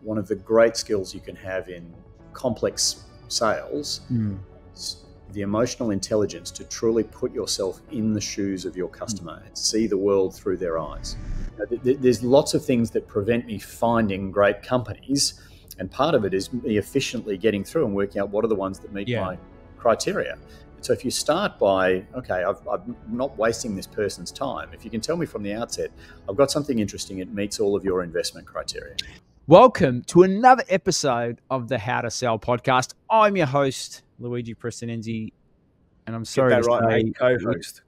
one of the great skills you can have in complex sales is the emotional intelligence to truly put yourself in the shoes of your customer and see the world through their eyes. There's lots of things that prevent me finding great companies, and part of it is me efficiently getting through and working out what are the ones that meet my criteria. So if you start by, okay, I'm not wasting this person's time. If you can tell me from the outset, I've got something interesting, it meets all of your investment criteria. Welcome to another episode of the How to Sell podcast. I'm your host, Luigi Prestinenzi, and I'm sorry Get that to right, say, mate.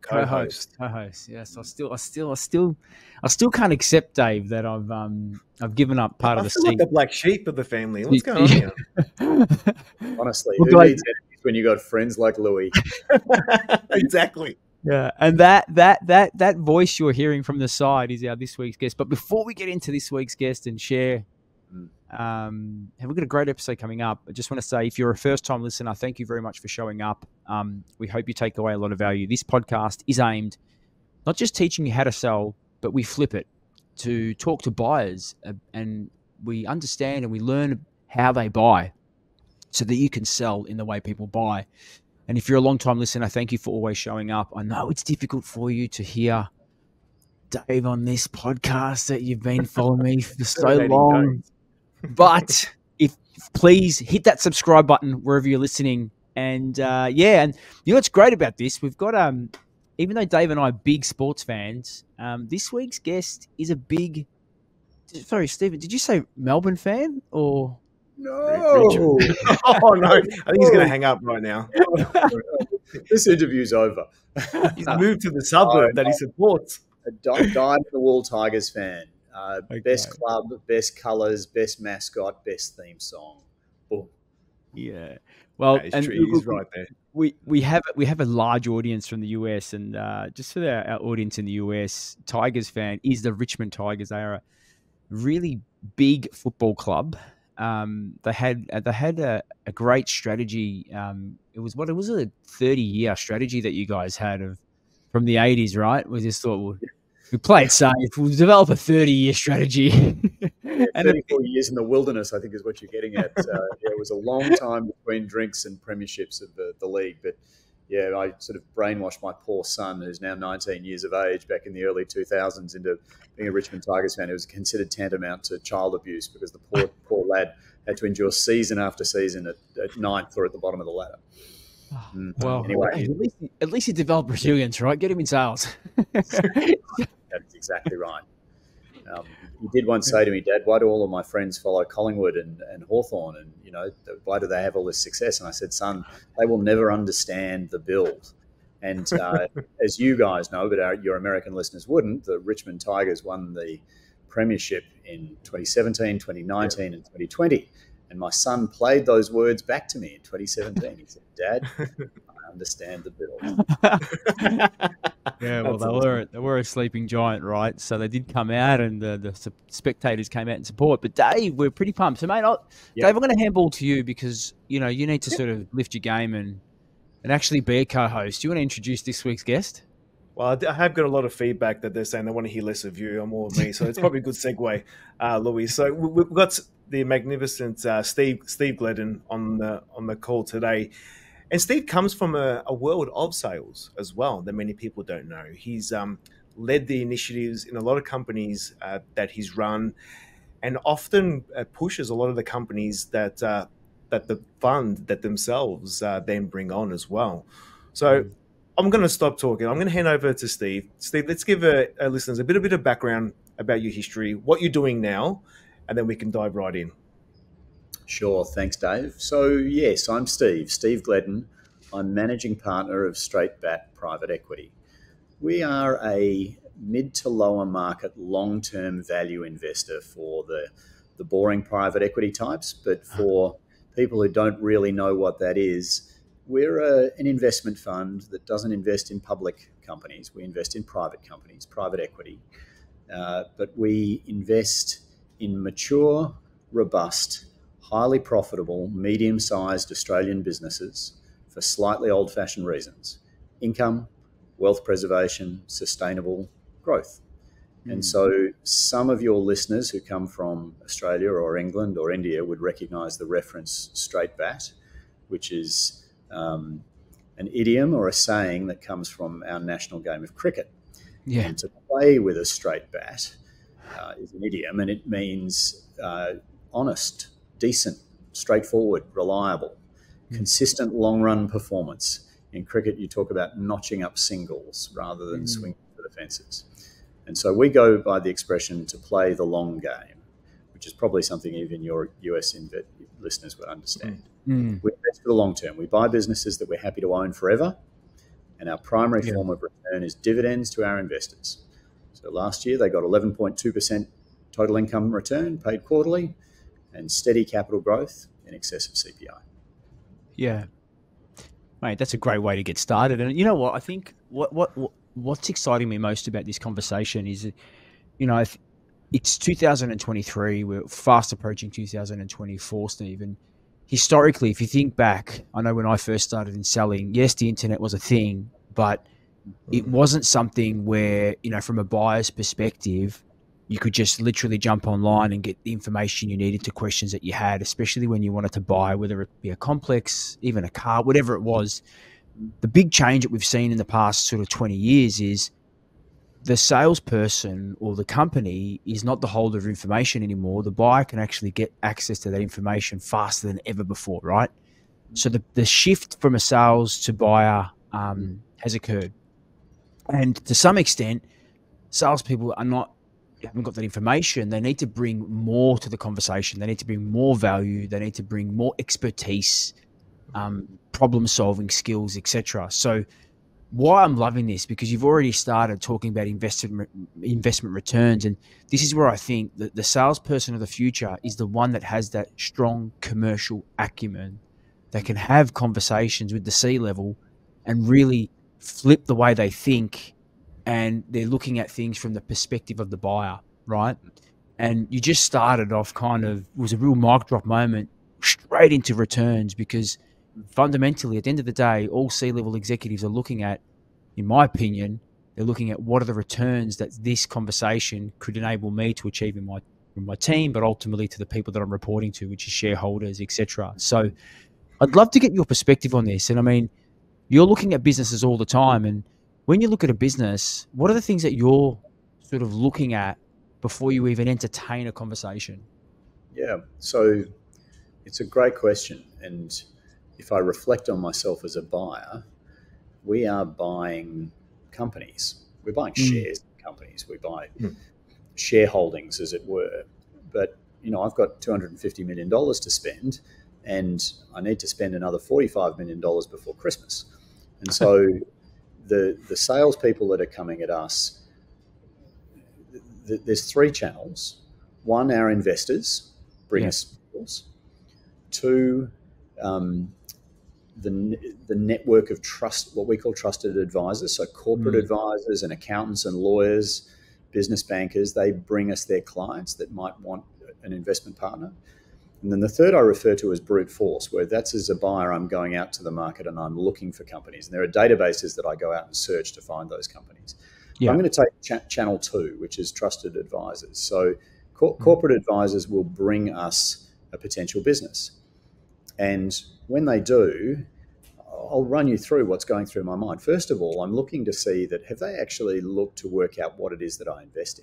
Co-host. Yes, I still can't accept, Dave, that I've given up part of the I feel like seat. the black sheep of the family. What's going on here? Honestly, who needs enemies when you got friends like Louis? Exactly. Yeah, and that voice you're hearing from the side is our this week's guest. But before we get into this week's guest and share, we've got a great episode coming up. I just want to say, if you're a first-time listener, thank you very much for showing up. We hope you take away a lot of value. This podcast is aimed not just teaching you how to sell, but we flip it to talk to buyers, and we understand and we learn how they buy so that you can sell in the way people buy. And if you're a long-time listener, thank you for always showing up. I know it's difficult for you to hear Dave on this podcast that you've been following me for so long. But please hit that subscribe button wherever you're listening. And and you know what's great about this? We've got even though Dave and I are big sports fans, this week's guest is a big. Sorry, Stephen, did you say Melbourne fan or? No. Oh no! I think he's going to hang up right now. This interview's over. He's moved to the suburb that he supports. A dyed-in-the-wool Tigers fan. Okay. Best club, best colours, best mascot, best theme song. Boom. Yeah. Well, and he's right there. We have a large audience from the US, and just for our audience in the US, Tigers fan is the Richmond Tigers. They are a really big football club. They had a great strategy. It was a 30-year strategy that you guys had from the 80s, right? We just thought, well, we played safe. We'll develop a 30-year strategy. And 34 years in the wilderness, I think, is what you're getting at. It was a long time between drinks and premierships of the league. But, yeah, I sort of brainwashed my poor son, who's now 19 years of age, back in the early 2000s into being a Richmond Tigers fan. It was considered tantamount to child abuse because the poor lad had to endure season after season at ninth or at the bottom of the ladder. Well, anyway, at least he developed resilience, right? Get him in sales. That's exactly right. He did once say to me, "Dad, why do all of my friends follow Collingwood and Hawthorn? And, you know, why do they have all this success?" And I said, "Son, they will never understand the build." And as you guys know, but your American listeners wouldn't, the Richmond Tigers won the premiership in 2017, 2019, and 2020. And my son played those words back to me in 2017. He said, "Dad, I understand the build." Yeah, well, they were a sleeping giant, right? So they did come out, and the spectators came out in support. But Dave, we're pretty pumped. So, mate, Dave, I'm going to handball to you because you need to sort of lift your game and actually be a co-host. Do you want to introduce this week's guest? Well, I have got a lot of feedback that they're saying they want to hear less of you and more of me. So it's probably a good segue, Louis. So we've got the magnificent Steve Gledden on the call today. And Steve comes from a world of sales as well that many people don't know. He's led the initiatives in a lot of companies that he's run, and often pushes a lot of the companies that the fund that themselves then bring on as well. So I'm going to stop talking. I'm going to hand over to Steve. Steve, let's give our listeners a bit of background about your history, what you're doing now, and then we can dive right in. Sure. Thanks, Dave. So, yes, I'm Steve Gledden. I'm managing partner of Straight Bat Private Equity. We are a mid to lower market long-term value investor for the boring private equity types. But for people who don't really know what that is, we're an investment fund that doesn't invest in public companies. We invest in private companies, private equity. But we invest in mature, robust, highly profitable, medium-sized Australian businesses for slightly old-fashioned reasons: income, wealth preservation, sustainable growth. And so some of your listeners who come from Australia or England or India would recognise the reference straight bat, which is an idiom or a saying that comes from our national game of cricket. Yeah. And to play with a straight bat is an idiom, and it means honest, decent, straightforward, reliable, consistent long-run performance. In cricket, you talk about notching up singles rather than swinging for the fences. And so we go by the expression to play the long game, which is probably something even your US listeners would understand. We invest for the long term. We buy businesses that we're happy to own forever, and our primary form of return is dividends to our investors. So last year they got 11.2% total income return paid quarterly and steady capital growth in excess of CPI. Yeah. Mate, that's a great way to get started. And you know what? I think what's exciting me most about this conversation is, it's 2023. We're fast approaching 2024, Steve. And historically, if you think back, I know when I first started in selling, yes, the internet was a thing, but it wasn't something where, from a buyer's perspective, you could just literally jump online and get the information you needed to questions that you had, especially when you wanted to buy, whether it be a complex, even a car, whatever it was. The big change that we've seen in the past sort of 20 years is the salesperson or the company is not the holder of information anymore. The buyer can actually get access to that information faster than ever before, right? So the shift from a sales to buyer has occurred. And to some extent, salespeople haven't got that information. They need to bring more to the conversation. They need to bring more value. They need to bring more expertise, problem-solving skills, etc. So why I'm loving this, because you've already started talking about investment returns, and this is where I think that the salesperson of the future is the one that has that strong commercial acumen that can have conversations with the C-level and really flip the way they think, and they're looking at things from the perspective of the buyer, right? And you just started off it was a real mic drop moment straight into returns, because fundamentally, at the end of the day, all C-level executives are looking at, in my opinion, they're looking at what are the returns that this conversation could enable me to achieve in my team, but ultimately to the people that I'm reporting to, which is shareholders, etc. So I'd love to get your perspective on this. And I mean, you're looking at businesses all the time, and when you look at a business, what are the things that you're sort of looking at before you even entertain a conversation? Yeah, so it's a great question. And if I reflect on myself as a buyer, we are buying companies. We're buying shares in companies. We buy shareholdings, as it were. But, I've got $250 million to spend, and I need to spend another $45 million before Christmas. And so the salespeople that are coming at us, there's three channels. One, our investors bring us deals. Two, the network of trust, what we call trusted advisors, so corporate advisors and accountants and lawyers, business bankers, they bring us their clients that might want an investment partner. And then the third I refer to as brute force, where that's as a buyer, I'm going out to the market and I'm looking for companies. And there are databases that I go out and search to find those companies. Yeah. I'm going to take channel two, which is trusted advisors. So corporate advisors will bring us a potential business. And when they do, I'll run you through what's going through my mind. First of all, I'm looking to see that have they actually looked to work out what it is that I invest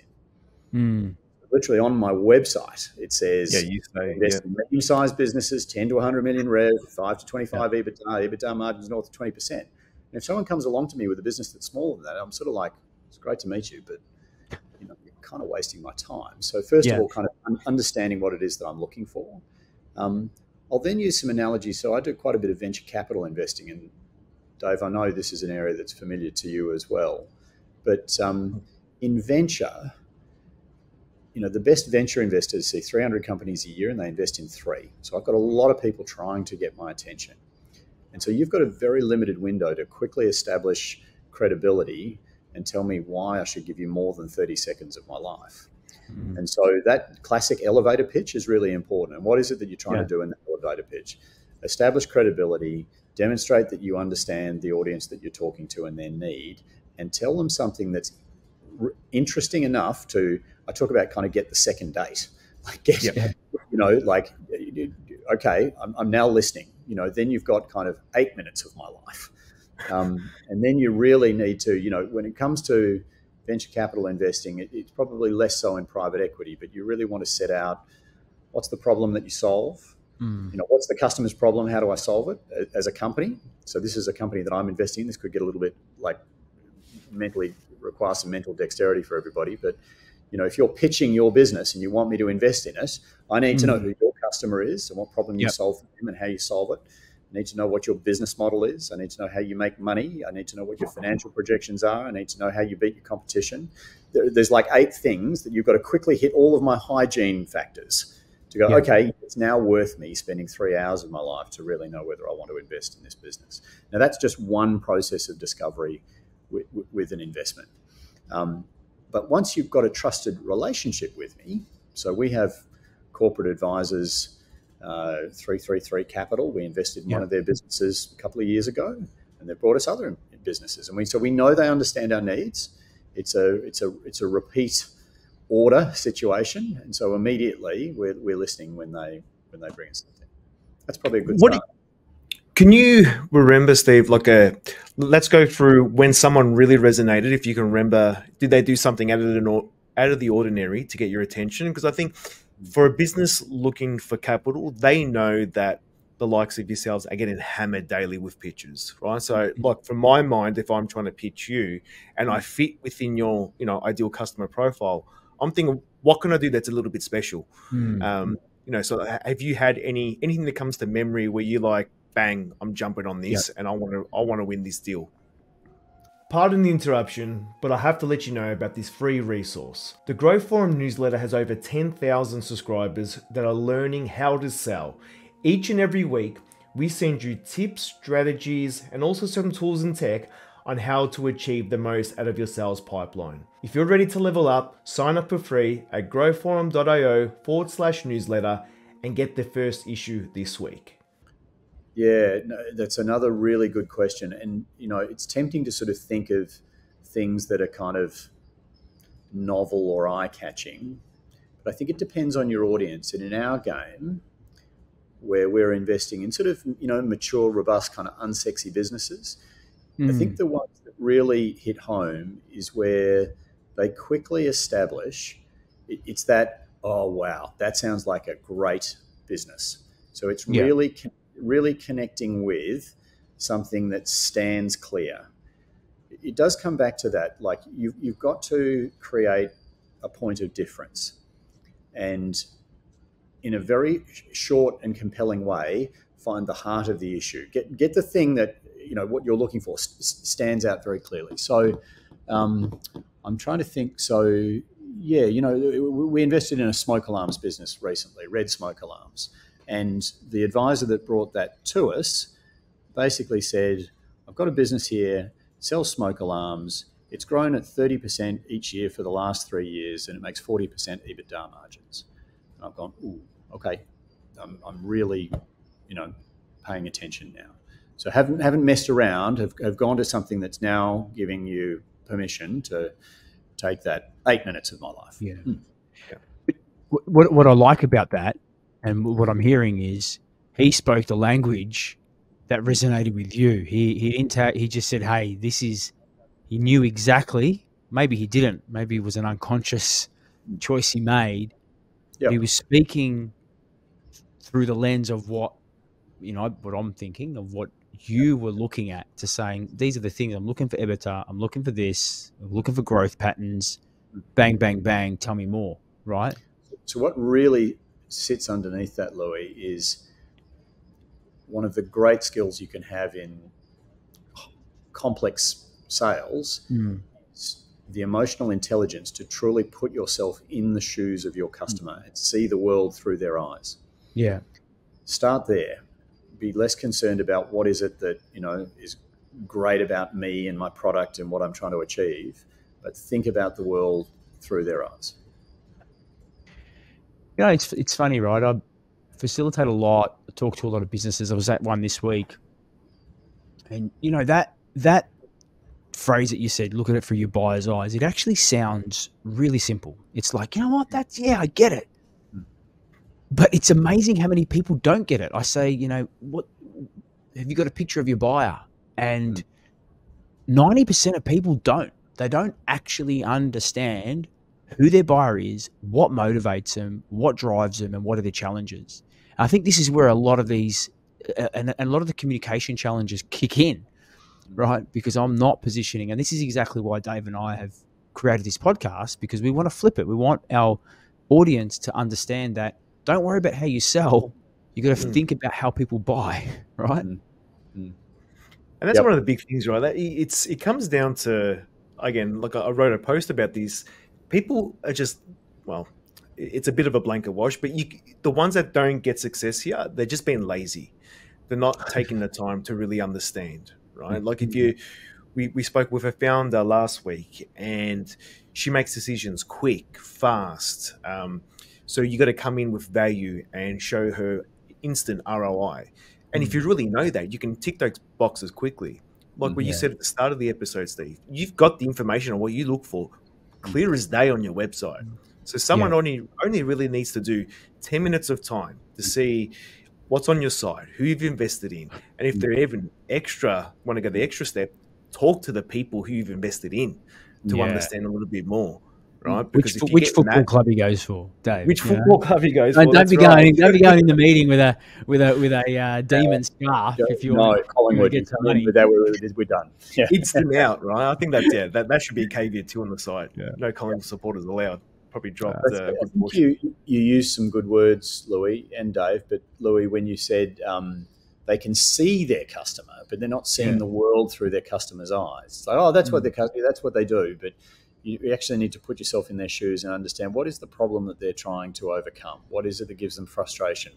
in. Literally on my website, it says invest in medium-sized businesses, 10 to 100 million rev, 5 to 25 EBITDA margins north of 20%. And if someone comes along to me with a business that's smaller than that, I'm sort of like, it's great to meet you, but you're kind of wasting my time. So first of all, kind of understanding what it is that I'm looking for. I'll then use some analogies. So I do quite a bit of venture capital investing. And Dave, I know this is an area that's familiar to you as well. But in venture, the best venture investors see 300 companies a year and they invest in 3. So I've got a lot of people trying to get my attention. And so you've got a very limited window to quickly establish credibility and tell me why I should give you more than 30 seconds of my life. And so that classic elevator pitch is really important. And what is it that you're trying to do in that elevator pitch? Establish credibility, demonstrate that you understand the audience that you're talking to and their need, and tell them something that's interesting enough to, I talk about kind of get the second date. Like get, Yeah. you know, like, okay, I'm now listening. You know, then you've got kind of 8 minutes of my life. And then you really need to, you know, when it comes to venture capital investing, it's probably less so in private equity, but you really want to set out what's the problem that you solve. You know, what's the customer's problem? How do I solve it as a company? So this is a company that I'm investing in. This could get a little bit like mentally require some mental dexterity for everybody. But, you know, if you're pitching your business and you want me to invest in it, I need to know who your customer is and what problem you solve for them and how you solve it. I need to know what your business model is. I need to know how you make money. I need to know what your financial projections are. I need to know how you beat your competition. There's like 8 things that you've got to quickly hit all of my hygiene factors to go, okay, it's now worth me spending 3 hours of my life to really know whether I want to invest in this business. Now, that's just one process of discovery with an investment. But once you've got a trusted relationship with me, so we have corporate advisors, 333 Capital. We invested in one of their businesses a couple of years ago, and they brought us other businesses. And so we know they understand our needs. It's a repeat order situation, and so immediately we're listening when they bring us something. That's probably a good start. Can you remember, Steve, let's go through when someone really resonated, if you can remember, did they do something out of the ordinary to get your attention? Because I think for a business looking for capital, they know that the likes of yourselves are getting hammered daily with pitches, right? So like from my mind, if I'm trying to pitch you and I fit within your, you know, ideal customer profile, I'm thinking, what can I do that's a little bit special? You know, so have you had anything that comes to memory where you're like, bang, I'm jumping on this and I want to win this deal? Pardon the interruption, but I have to let you know about this free resource. The Grow Forum newsletter has over 10,000 subscribers that are learning how to sell. Each and every week, we send you tips, strategies, and also some tools and tech on how to achieve the most out of your sales pipeline. If you're ready to level up, sign up for free at growforum.io/newsletter and get the first issue this week. Yeah, no, that's another really good question. And, you know, it's tempting to sort of think of things that are kind of novel or eye-catching, but I think it depends on your audience. And in our game, where we're investing in sort of, you know, mature, robust, kind of unsexy businesses, I think the ones that really hit home is where they quickly establish it's that, oh, wow, that sounds like a great business. So it's really connecting with something that stands clear. It does come back to that. Like you've got to create a point of difference, and in a very short and compelling way, find the heart of the issue. Get the thing that, you know, what you're looking for stands out very clearly. So I'm trying to think. So yeah, you know, we invested in a smoke alarms business recently, Red Smoke Alarms. And the advisor that brought that to us basically said, I've got a business here, sells smoke alarms. It's grown at 30% each year for the last 3 years, and it makes 40% EBITDA margins. And I've gone, ooh, okay, I'm really, you know, paying attention now. So haven't messed around, have gone to something that's now giving you permission to take that 8 minutes of my life. Yeah. What I like about that, and what I'm hearing is he spoke the language that resonated with you. He just said, hey, this is, he knew exactly, maybe he didn't, maybe it was an unconscious choice he made. Yep. He was speaking through the lens of what, you know, what I'm thinking of what you were looking at, to saying, these are the things I'm looking for. EBITDA, I'm looking for this, I'm looking for growth patterns, bang, bang, bang, tell me more, right? So what really sits underneath that, Louis, is one of the great skills you can have in complex sales is the emotional intelligence to truly put yourself in the shoes of your customer and see the world through their eyes. Yeah. Start there. Be less concerned about what is it that, you know, is great about me and my product and what I'm trying to achieve, but think about the world through their eyes. You know, it's funny, right? I facilitate a lot. I talk to a lot of businesses. I was at one this week, and you know that phrase that you said, look at it through your buyer's eyes, it actually sounds really simple. It's like, you know what, I get it. But it's amazing how many people don't get it. I say, what have you got a picture of your buyer? And 90% of people don't. They don't actually understand who their buyer is, what motivates them, what drives them, and what are their challenges. I think this is where a lot of these and a lot of the communication challenges kick in, right? Because I'm not positioning, and this is exactly why Dave and I have created this podcast, because we want to flip it. We want our audience to understand that don't worry about how you sell. You got to think about how people buy, right? And that's one of the big things, right? That it comes down to, again, like I wrote a post about these. People are just, well, it's a bit of a blanket wash, but the ones that don't get success here, they're just being lazy. They're not taking the time to really understand, right? Like we spoke with a founder last week, and she makes decisions quick, fast. So you got to come in with value and show her instant ROI. And if you really know that, you can tick those boxes quickly. Like what you said at the start of the episode, Steve, you've got the information on what you look for clear as day on your website. So someone only really needs to do 10 minutes of time to see what's on your site, who you've invested in. And if they're even want to go the extra step, talk to the people who you've invested in to understand a little bit more. Right? Because which football club he goes for, Dave? Which football club he goes for? Don't be going in the meeting with a demon scarf if you want. No, Collingwood. Get some money. We're done. Yeah. Instant out, right? I think that should be a caveat too on the site. Yeah. No Collingwood supporters allowed. Probably dropped. I think you used some good words, Louis and Dave. But Louis, when you said they can see their customer, but they're not seeing the world through their customer's eyes. It's like, that's what that's what they do, but you actually need to put yourself in their shoes and understand what is the problem that they're trying to overcome. What is it that gives them frustration?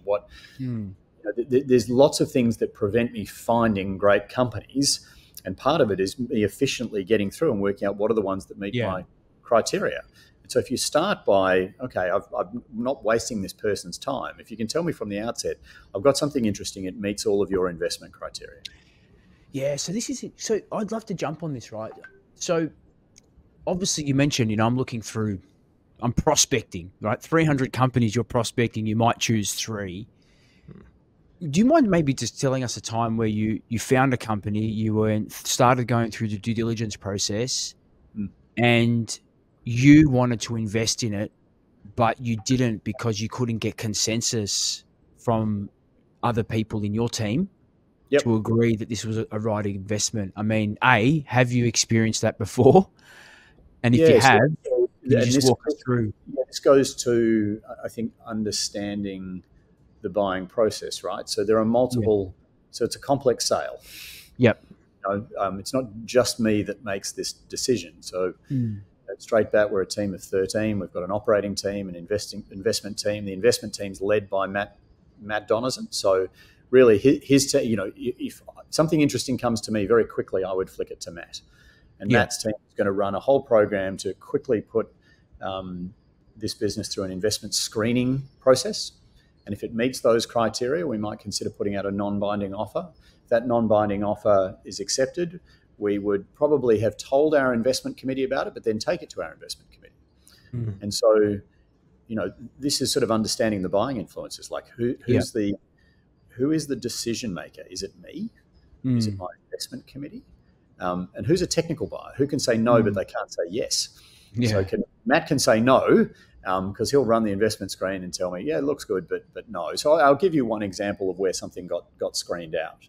There's lots of things that prevent me finding great companies, and part of it is me efficiently getting through and working out what are the ones that meet my criteria. And so if you start by, okay, I'm not wasting this person's time. If you can tell me from the outset, I've got something interesting, it meets all of your investment criteria. Yeah, so I'd love to jump on this, right? So obviously you mentioned, I'm prospecting, right? 300 companies you're prospecting, you might choose 3. Do you mind maybe just telling us a time where you found a company, you started going through the due diligence process and you wanted to invest in it, but you didn't because you couldn't get consensus from other people in your team to agree that this was a right investment? I mean, have you experienced that before? And if you have, can you just walk us through? This goes to, I think, understanding the buying process, right? So there are multiple, so it's a complex sale. Yep. It's not just me that makes this decision. So at Straight Bat, we're a team of 13. We've got an operating team, an investment team. The investment team's led by Matt Donison. So really his team, if something interesting comes to me very quickly, I would flick it to Matt. And Matt's team is going to run a whole program to quickly put this business through an investment screening process. And if it meets those criteria, we might consider putting out a non-binding offer. If that non-binding offer is accepted, we would probably have told our investment committee about it, but then take it to our investment committee. And so, this is sort of understanding the buying influences. Like who is the decision maker? Is it me? Is it my investment committee? And who's a technical buyer? Who can say no, but they can't say yes? So Matt can say no because he'll run the investment screen and tell me, yeah, it looks good, but no. So I'll give you one example of where something got screened out.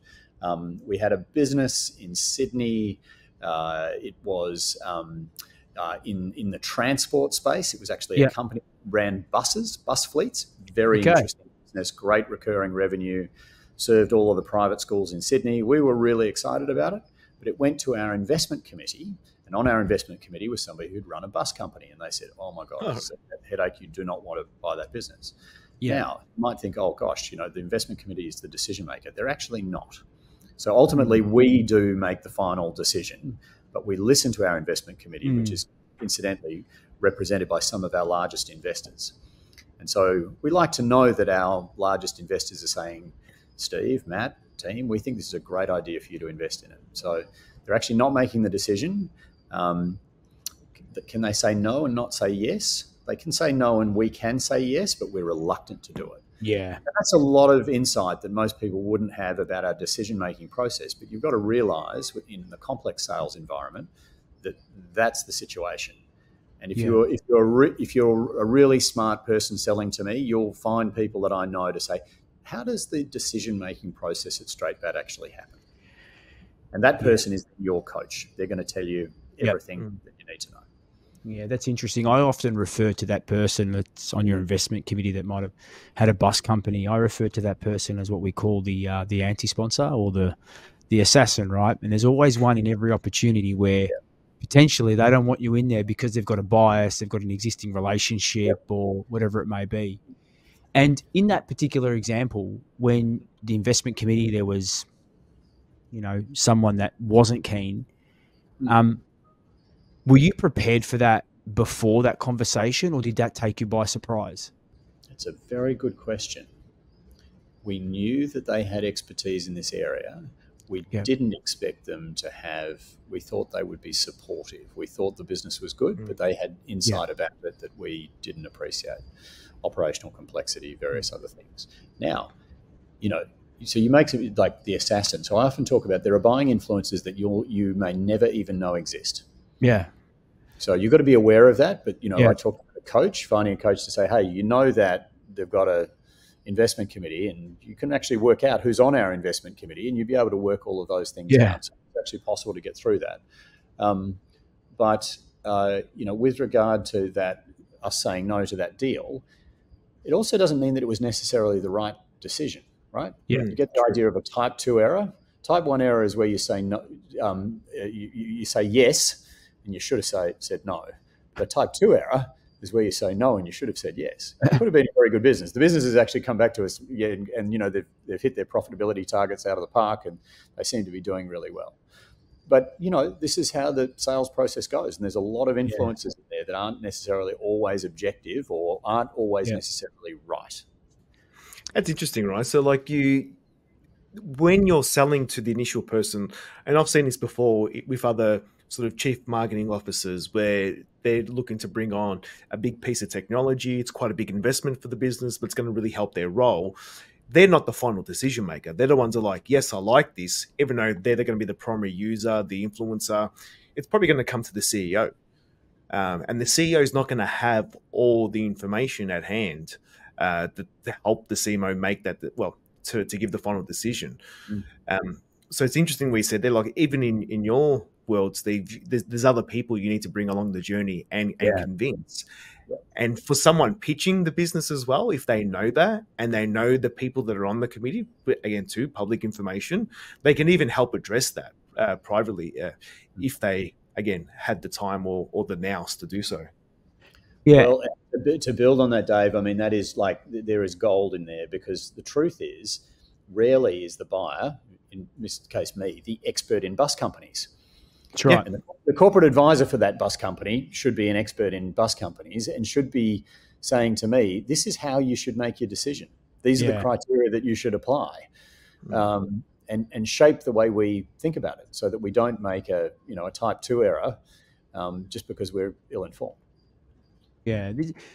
We had a business in Sydney. It was in the transport space. It was actually a company that ran bus fleets. Very interesting business, great recurring revenue, served all of the private schools in Sydney. We were really excited about it. But it went to our investment committee, and on our investment committee was somebody who'd run a bus company, and they said, oh my God, this is a headache, you do not want to buy that business. Now, you might think, oh gosh, the investment committee is the decision maker. They're actually not. So ultimately, we do make the final decision, but we listen to our investment committee, which is incidentally represented by some of our largest investors. And so we like to know that our largest investors are saying, Steve, Matt, team, we think this is a great idea for you to invest in it. So they're actually not making the decision. Can they say no and not say yes? They can say no and we can say yes, but we're reluctant to do it. Yeah. And that's a lot of insight that most people wouldn't have about our decision-making process. But you've got to realise in the complex sales environment that that's the situation. And if you're a really smart person selling to me, you'll find people that I know to say, how does the decision-making process at StraightBat actually happen? And that person is your coach. They're going to tell you everything that you need to know. Yeah, that's interesting. I often refer to that person that's on your investment committee that might have had a bus company. I refer to that person as what we call the anti-sponsor or the assassin, right? And there's always one in every opportunity where potentially they don't want you in there because they've got a bias, they've got an existing relationship or whatever it may be. And in that particular example, when the investment committee, there was, someone that wasn't keen, were you prepared for that before that conversation, or did that take you by surprise? It's a very good question. We knew that they had expertise in this area. We didn't expect them to have, we thought they would be supportive. We thought the business was good, but they had insight about it that we didn't appreciate. Operational complexity, various other things. Now, so you make it like the assassin. So I often talk about there are buying influences that you may never even know exist. Yeah. So you've got to be aware of that. But, I talk to a coach, finding a coach to say, hey, that they've got a investment committee and you can actually work out who's on our investment committee and you'll be able to work all of those things out. So it's actually possible to get through that. But with regard to that, us saying no to that deal, it also doesn't mean that it was necessarily the right decision, right? Yeah. You get the idea of a type 2 error. Type 1 error is where you say no, you say yes, and you should have said no. But type 2 error is where you say no, and you should have said yes. It could have been a very good business. The business has actually come back to us, and they've hit their profitability targets out of the park, and they seem to be doing really well. But, this is how the sales process goes. And there's a lot of influences in there that aren't necessarily always objective or aren't always necessarily right. That's interesting, right? So when you're selling to the initial person, and I've seen this before with other sort of chief marketing officers where they're looking to bring on a big piece of technology. It's quite a big investment for the business, but it's going to really help their role. They're not the final decision maker. They're the ones that are like, yes, I like this, even though they're going to be the primary user, the influencer. It's probably going to come to the CEO. And the CEO is not going to have all the information at hand to help the CMO make that, to give the final decision. So it's interesting we said they're like, even in your world, Steve, there's other people you need to bring along the journey and convince. And for someone pitching the business as well, if they know that and they know the people that are on the committee, again, too, public information, they can even help address that privately if they, again, had the time or the nous to do so. Yeah. Well, to build on that, Dave, I mean, that is like there is gold in there because the truth is rarely is the buyer, in this case me, the expert in bus companies. That's right. And the corporate advisor for that bus company should be an expert in bus companies and should be saying to me, this is how you should make your decision. These are the criteria that you should apply and shape the way we think about it so that we don't make a type 2 error just because we're ill-informed. Yeah,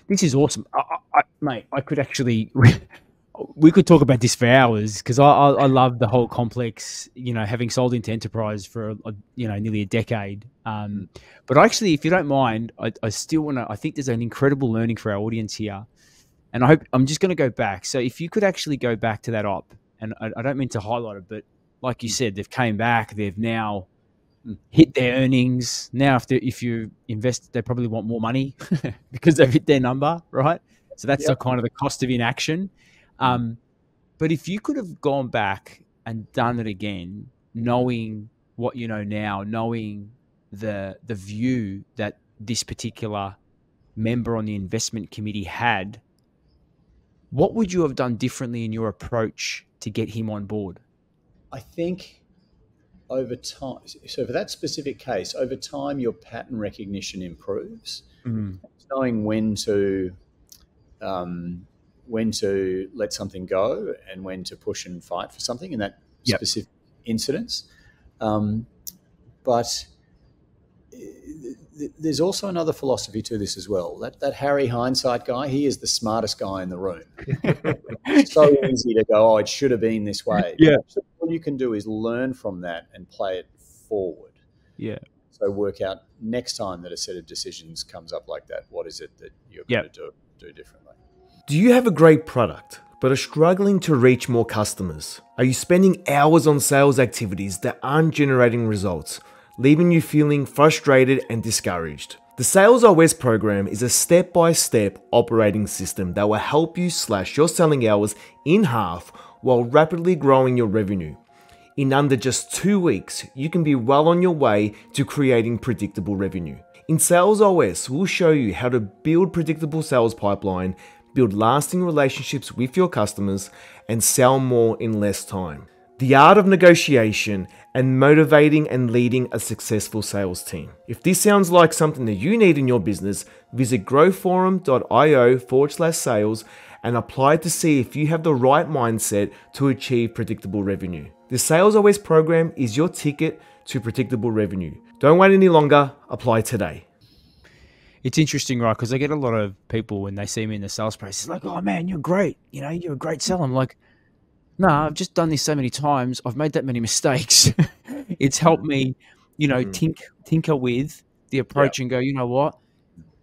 this is awesome. Mate, I could actually... We could talk about this for hours because I love the whole complex, having sold into enterprise for, nearly a decade. But actually, if you don't mind, I still want to, I think there's an incredible learning for our audience here. And I'm just going to go back. So if you could actually go back to that op, and I don't mean to highlight it, but like you said, they've came back, they've now hit their earnings. Now, if you invest, they probably want more money because they've hit their number, right? So that's the kind of the cost of inaction. But if you could have gone back and done it again, knowing what you know now, knowing the view that this particular member on the investment committee had, what would you have done differently in your approach to get him on board? I think over time, so for that specific case, over time, your pattern recognition improves. Knowing when to let something go and when to push and fight for something in that specific incidence. But there's also another philosophy to this as well. That Harry Hindsight guy, he is the smartest guy in the room. It's so easy to go, oh, it should have been this way. Yeah. So all you can do is learn from that and play it forward. Yeah. So work out next time that a set of decisions comes up like that, what is it that you're going to do differently? Do you have a great product but are struggling to reach more customers? Are you spending hours on sales activities that aren't generating results, leaving you feeling frustrated and discouraged? The Sales OS program is a step-by-step operating system that will help you slash your selling hours in half while rapidly growing your revenue. In under just 2 weeks, you can be well on your way to creating predictable revenue. In Sales OS, we'll show you how to build predictable sales pipeline, build lasting relationships with your customers, and sell more in less time. The art of negotiation and motivating and leading a successful sales team. If this sounds like something that you need in your business, visit growforum.io/sales and apply to see if you have the right mindset to achieve predictable revenue. The Sales OS program is your ticket to predictable revenue. Don't wait any longer, apply today. It's interesting, right? Because I get a lot of people when they see me in the sales process, it's like, oh man, you're great. You know, you're a great seller. I'm like, no, I've just done this so many times. I've made that many mistakes. It's helped me, you know, tinker with the approach and go, you know what?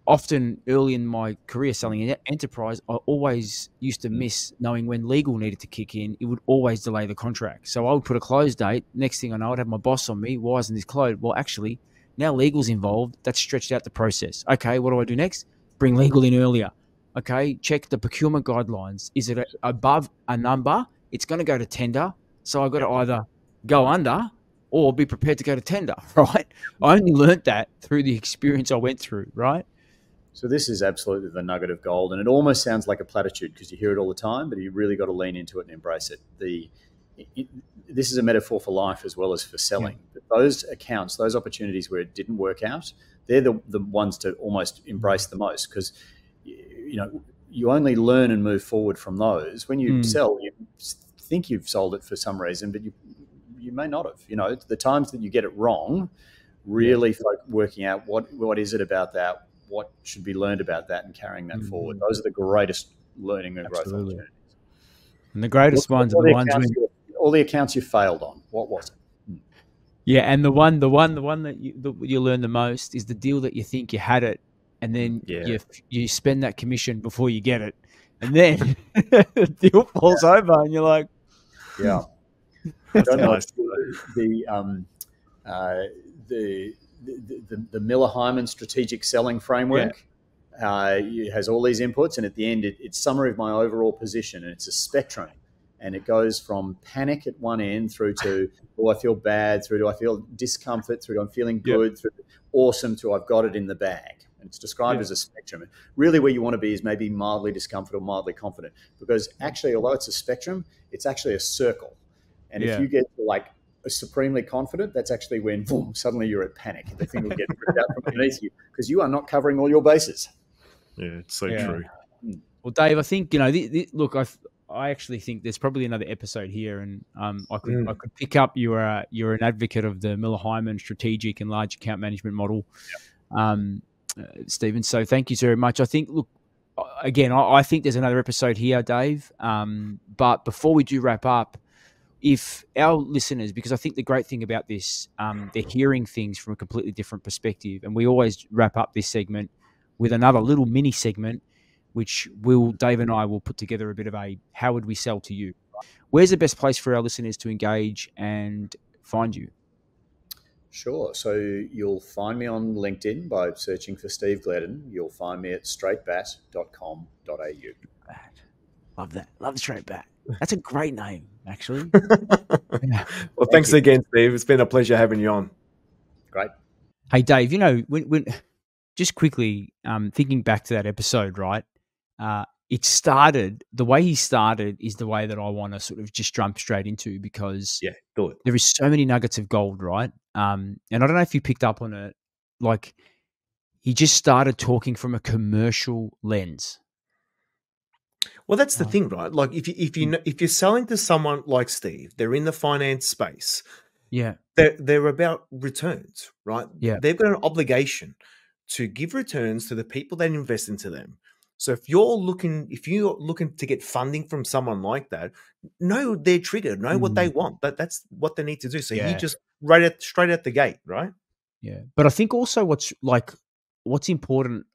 Often early in my career selling in enterprise, I always used to miss knowing when legal needed to kick in. It would always delay the contract. So I would put a close date. Next thing I know, I'd have my boss on me. Why isn't this closed? Well, actually, now legal's involved. That's stretched out the process. Okay, what do I do next? Bring legal in earlier. Okay, check the procurement guidelines. Is it above a number? It's going to go to tender. So I've got to either go under or be prepared to go to tender, right? I only learnt that through the experience I went through, right? So this is absolutely the nugget of gold, and it almost sounds like a platitude because you hear it all the time, but you really got to lean into it and embrace it. This is a metaphor for life as well as for selling. Yeah. But those accounts, those opportunities where it didn't work out, they're the ones to almost embrace the most because, you know, you only learn and move forward from those. When you sell, you think you've sold it for some reason, but you may not have. You know, the times that you get it wrong, really working out what is it about that, what should be learned about that, and carrying that forward. Those are the greatest learning and growth opportunities. And the greatest ones are the ones when all the accounts you failed on. What was it? Yeah, and the one that you learn the most is the deal that you think you had it, and then you spend that commission before you get it, and then the deal falls over, and you're like, I don't know the Miller-Hyman strategic selling framework has all these inputs, and at the end, it's summary of my overall position, and it's a spectrum, and it goes from panic at one end through to, oh, I feel bad, through to I feel discomfort, through to I'm feeling good, through to awesome, to I've got it in the bag. And it's described as a spectrum. Really where you want to be is maybe mildly discomfort or mildly confident, because actually, although it's a spectrum, it's actually a circle. And if you get to like supremely confident, that's actually when boom, suddenly you're at panic. The thing will get ripped out from underneath you because you are not covering all your bases. Yeah, it's so true. Well, Dave, I think, you know, look, I actually think there's probably another episode here, and I could pick up you're an advocate of the Miller-Hyman strategic and large account management model, Stephen. So thank you very much. I think, look, again, I think there's another episode here, Dave. But before we do wrap up, if our listeners, because I think the great thing about this, they're hearing things from a completely different perspective, and we always wrap up this segment with another little mini segment, which Dave and I will put together a bit of a how would we sell to you. Where's the best place for our listeners to engage and find you? Sure. So you'll find me on LinkedIn by searching for Steve Gledden. You'll find me at straightbat.com.au. Love that. Love the Straight Bat. That's a great name, actually. Well, thanks again, Steve. It's been a pleasure having you on. Great. Hey, Dave, you know, when just quickly thinking back to that episode, right? The way he started is the way that I want to sort of just jump straight into, because do it. There is so many nuggets of gold, right? And I don't know if you picked up on it. Like, he just started talking from a commercial lens. Well, that's the thing, right? Like if you're selling to someone like Steve, they're in the finance space. Yeah. They're about returns, right? Yeah. They've got an obligation to give returns to the people that invest into them. So if you're looking to get funding from someone like that, know their trigger, know what they want. That's what they need to do. So you just straight out the gate, right? Yeah. But I think also what's important,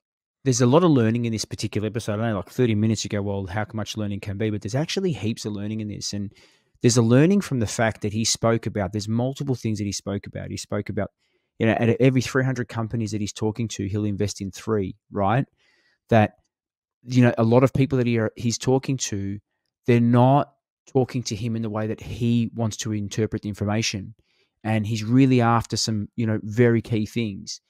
there's a lot of learning in this particular episode. I know like 30 minutes ago, well, how much learning can be, but there's actually heaps of learning in this. And there's a learning from the fact that he spoke about, there's multiple things that he spoke about. He spoke about, at every 300 companies that he's talking to, he'll invest in 3, right? That, a lot of people that he's talking to, they're not talking to him in the way that he wants to interpret the information. And he's really after some, very key things.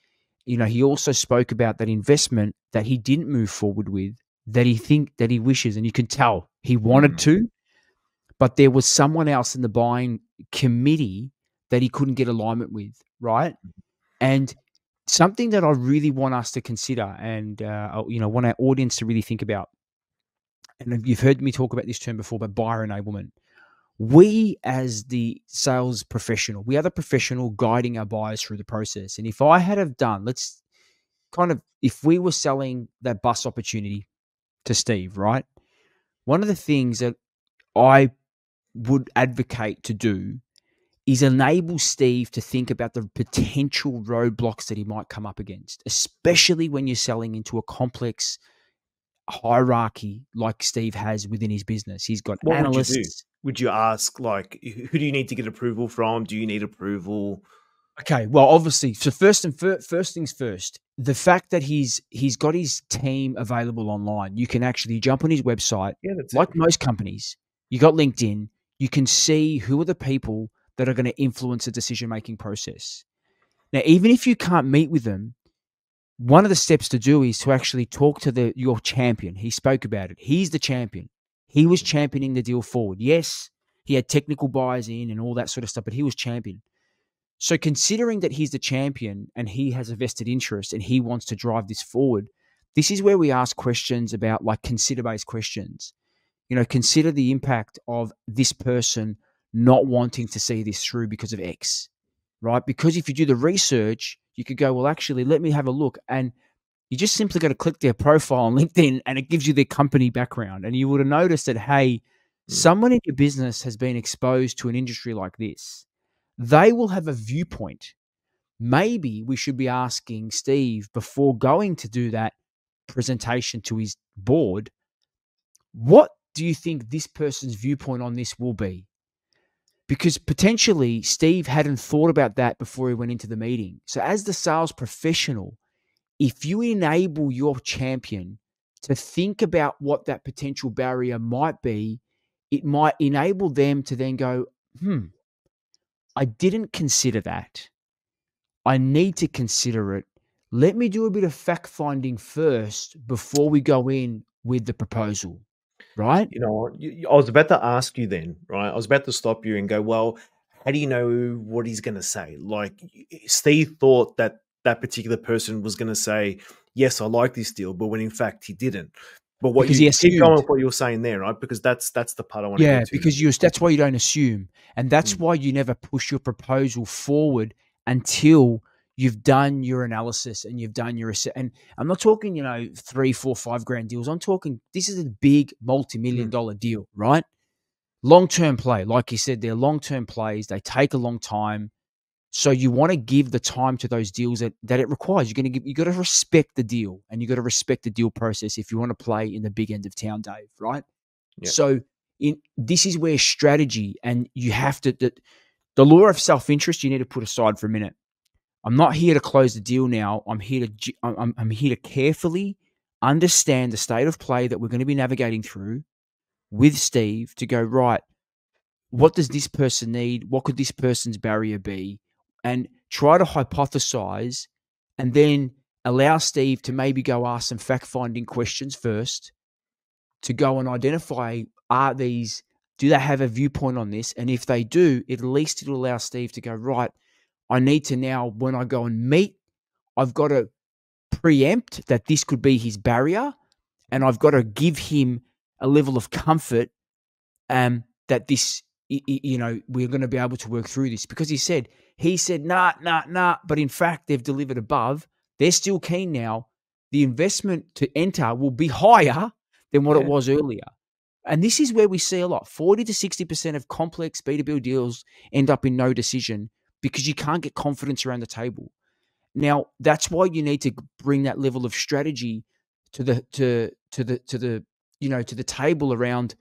He also spoke about that investment that he didn't move forward with, that he wishes, and you can tell he wanted to, but there was someone else in the buying committee that he couldn't get alignment with, right? And something that I really want us to consider, and want our audience to really think about, and you've heard me talk about this term before, but buyer enablement. We, as the sales professional, we are the professional guiding our buyers through the process. And if I had have done, if we were selling that bus opportunity to Steve, right? One of the things that I would advocate to do is enable Steve to think about the potential roadblocks that he might come up against, especially when you're selling into a complex hierarchy like Steve has within his business. He's got analysts. Would you do? Would you ask, like, who do you need to get approval from? Do you need approval? Okay, well, obviously, so first things first, the fact that he's got his team available online, you can actually jump on his website. Yeah, that's like most companies, you got LinkedIn, you can see who are the people that are going to influence the decision-making process. Now, even if you can't meet with them, one of the steps to do is to actually talk to your champion. He spoke about it. He's the champion. He was championing the deal forward. Yes, he had technical buyers in and all that sort of stuff, but he was champion. So considering that he's the champion and he has a vested interest and he wants to drive this forward, this is where we ask questions about, like, consider-based questions. Consider the impact of this person not wanting to see this through because of X, right? Because if you do the research, you could go, well, actually, let me have a look. And you just simply got to click their profile on LinkedIn and it gives you their company background. And you would have noticed that, hey, someone in your business has been exposed to an industry like this. They will have a viewpoint. Maybe we should be asking Steve, before going to do that presentation to his board, what do you think this person's viewpoint on this will be? Because potentially Steve hadn't thought about that before he went into the meeting. So as the sales professional, if you enable your champion to think about what that potential barrier might be, it might enable them to then go, I didn't consider that. I need to consider it. Let me do a bit of fact finding first before we go in with the proposal, right? I was about to ask you then, right? I was about to stop you and go, well, how do you know what he's going to say? Like, Steve thought that particular person was going to say, yes, I like this deal, but when in fact he didn't. But because you keep going with what you're saying there, right? Because that's the part I want to get to. Yeah, because that's why you don't assume. And that's why you never push your proposal forward until you've done your analysis and you've done your – and I'm not talking, $3, $4, $5 grand deals. I'm talking this is a big multi-million-dollar deal, right? Long-term play. Like you said, they're long-term plays. They take a long time. So you want to give the time to those deals that it requires. You got to respect the deal, and you got to respect the deal process if you want to play in the big end of town, Dave, right? Yeah. So this is where strategy, and you have to the law of self-interest you need to put aside for a minute. I'm not here to close the deal now. I'm here to carefully understand the state of play that we're going to be navigating through with Steve to go, right, what does this person need? What could this person's barrier be? And try to hypothesize and then allow Steve to maybe go ask some fact-finding questions first to go and identify, do they have a viewpoint on this? And if they do, at least it'll allow Steve to go, right, I need to now, when I go and meet, I've got to preempt that this could be his barrier, and I've got to give him a level of comfort that this we're going to be able to work through this, because he said, nah. But in fact, they've delivered above. They're still keen now. The investment to enter will be higher than what it was earlier. And this is where we see a lot. 40 to 60% of complex B2B deals end up in no decision because you can't get confidence around the table. Now, that's why you need to bring that level of strategy to the table around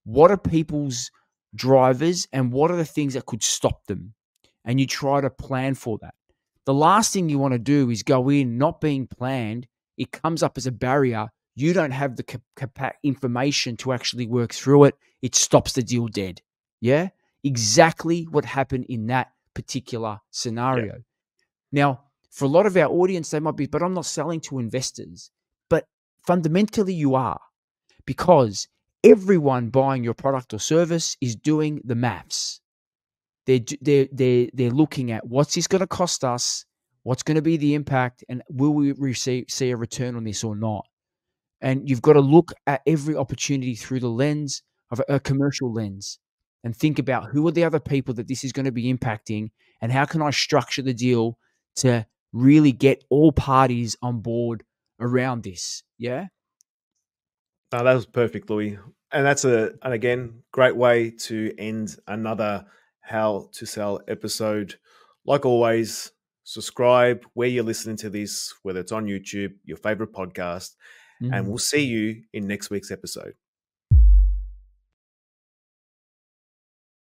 what are people's drivers and what are the things that could stop them. And you try to plan for that. The last thing you want to do is go in not being planned. It comes up as a barrier. You don't have the information to actually work through it. It stops the deal dead. Yeah? Exactly what happened in that particular scenario. Yeah. Now, for a lot of our audience, they might be, but I'm not selling to investors. But fundamentally, you are, because everyone buying your product or service is doing the maths. They're looking at what's this going to cost us, what's going to be the impact, and will we see a return on this or not? And you've got to look at every opportunity through the lens of a commercial lens and think about who are the other people that this is going to be impacting, and how can I structure the deal to really get all parties on board around this. Yeah. No, that was perfect, Louis. And that's again, great way to end another How to Sell episode. Like always, subscribe where you're listening to this, whether it's on YouTube, your favorite podcast, and we'll see you in next week's episode.